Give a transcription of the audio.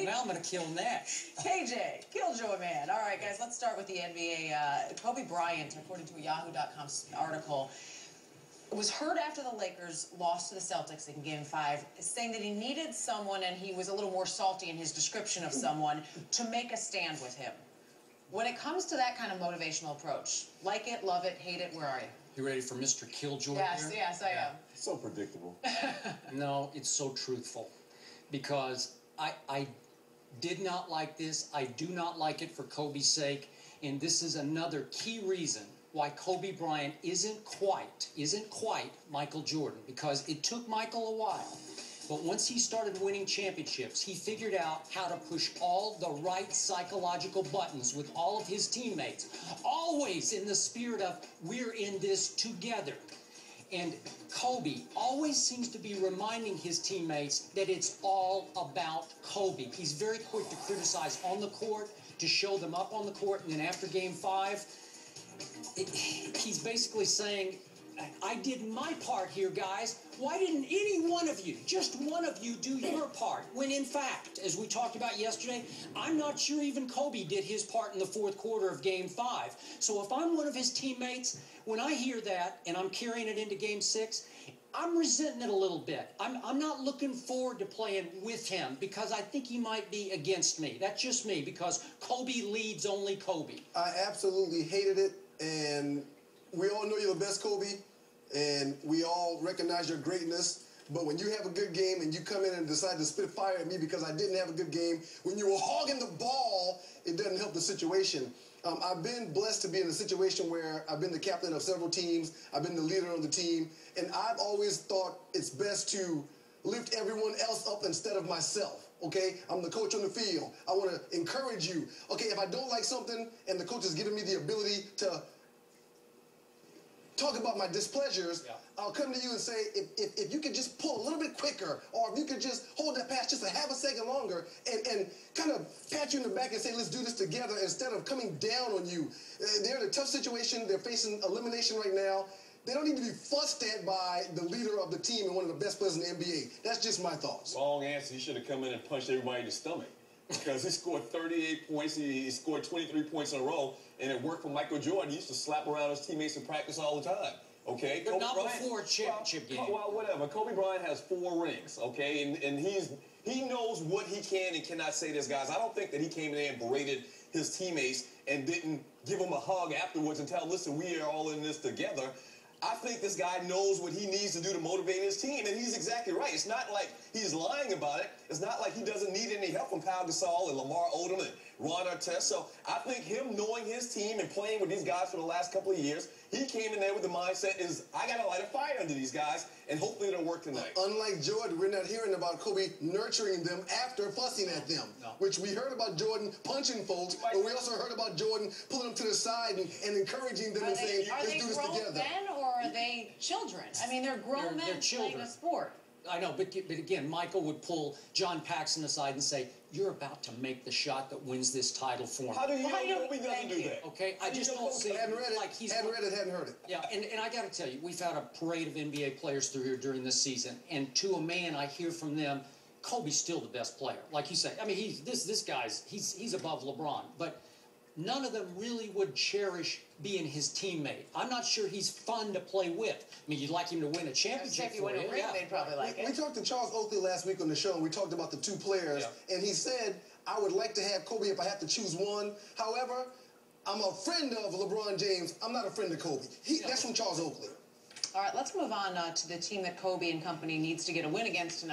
Now I'm going to kill Nash. KJ, Killjoy Man. All right, guys, let's start with the NBA. Kobe Bryant, according to a Yahoo.com article, was hurt after the Lakers lost to the Celtics in Game 5, saying that he needed someone, and he was a little more salty in his description of someone, to make a stand with him. When it comes to that kind of motivational approach, like it, love it, hate it, where are you? You ready for Mr. Killjoy Yes, here? yes, I am. So predictable. No, it's so truthful. Because I did not like this. I do not like it for Kobe's sake. And this is another key reason why Kobe Bryant isn't quite Michael Jordan. Because it took Michael a while. But once he started winning championships, he figured out how to push all the right psychological buttons with all of his teammates, always in the spirit of, we're in this together. And Kobe always seems to be reminding his teammates that it's all about Kobe. He's very quick to criticize on the court, to show them up on the court, and then after Game 5, he's basically saying, I did my part here, guys. Why didn't any one of you, just one of you, do your part? When in fact, as we talked about yesterday, I'm not sure even Kobe did his part in the fourth quarter of Game 5. So if I'm one of his teammates, when I hear that and I'm carrying it into Game 6, I'm resenting it a little bit. I'm not looking forward to playing with him because I think he might be against me. That's just me, because Kobe leads only Kobe. I absolutely hated it, and we all know you're the best, Kobe. And we all recognize your greatness, but when you have a good game and you come in and decide to spit fire at me because I didn't have a good game, when you were hogging the ball, it doesn't help the situation. I've been blessed to be in a situation where I've been the captain of several teams, I've been the leader of the team, and I've always thought it's best to lift everyone else up instead of myself, okay? I'm the coach on the field. I want to encourage you. Okay, if I don't like something and the coach is giving me the ability to talk about my displeasures, yeah, I'll come to you and say, if you could just pull a little bit quicker, or if you could just hold that pass just a half a second longer and kind of pat you in the back and say, let's do this together, instead of coming down on you. They're in a tough situation. They're facing elimination right now. They don't need to be fussed at by the leader of the team and one of the best players in the NBA. That's just my thoughts. Wrong answer. He should have come in and punched everybody in the stomach. Because he scored 38 points, he scored 23 points in a row, and it worked for Michael Jordan. He used to slap around his teammates in practice all the time. Okay, but Kobe not Bryant, before a championship game. Well, whatever. Kobe Bryant has 4 rings, okay, and he knows what he can and cannot say to his guys. I don't think that he came in there and berated his teammates and didn't give them a hug afterwards and tell them, listen, we are all in this together. I think this guy knows what he needs to do to motivate his team, and he's exactly right. It's not like he's lying about it. It's not like he doesn't need any help from Pau Gasol and Lamar Odom and Ron Artest. So I think him knowing his team and playing with these guys for the last couple of years, he came in there with the mindset is, I got to light a fire under these guys, and hopefully it'll work tonight. Unlike Jordan, we're not hearing about Kobe nurturing them after fussing at them, which we heard about Jordan punching folks, but we also heard about Jordan pulling them to the side and encouraging them and saying, let's do this together. Men, or are they children? I mean, they're grown men playing a sport. I know, but again, Michael would pull John Paxson aside and say, you're about to make the shot that wins this title for him. How do you know Kobe doesn't do that? Okay, I just don't see hadn't read it, like he's... Hadn't read it, hadn't heard it. Yeah, and I got to tell you, we've had a parade of NBA players through here during this season, and to a man, I hear from them, Kobe's still the best player. Like you say, I mean, this guy's, he's above LeBron, but none of them really would cherish being his teammate. I'm not sure he's fun to play with. I mean, you'd like him to win a championship. If you win a ring, they'd probably like it. We talked to Charles Oakley last week on the show, and we talked about the 2 players, and he said, I would like to have Kobe if I have to choose one. However, I'm a friend of LeBron James. I'm not a friend of Kobe. That's from Charles Oakley. All right, let's move on to the team that Kobe and company needs to get a win against tonight.